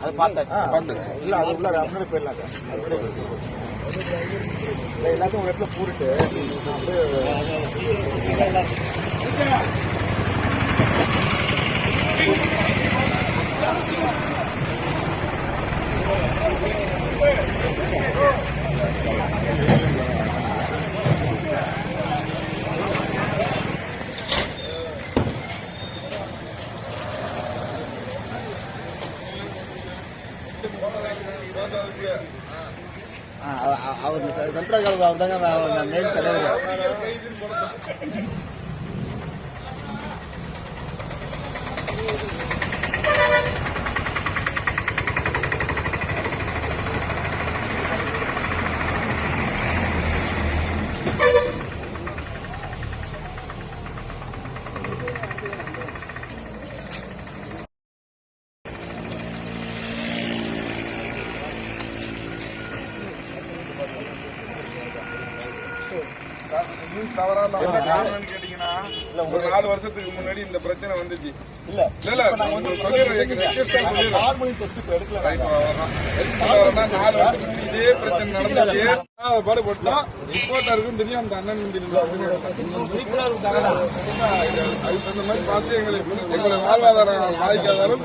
அது பார்த்தாச்சு. இல்ல அது உள்ள முன்னாடி போயிடலாம் எல்லாத்தையும் ஒரு இடத்துல போட்டுட்டு அவர் சென்ட்ரல் கவர்மெண்ட் அவர் தாங்க மெயின் தலைவர். கேட்டீங்கன்னா ஒரு 4 வருஷத்துக்கு முன்னாடி இந்த பிரச்சனை வந்துச்சு. இல்ல 4 வருஷத்துக்கு இதே பிரச்சனை நடந்துச்சு. பாடுபட்டோம். ரிப்போர்ட்டருக்கும் தெரியும், அந்த அண்ணனுக்கும் தெரியும். அதுக்கு தகுந்த மாதிரி பார்த்து எங்களை வாழ்வாதாரம் பாதிக்காதாலும்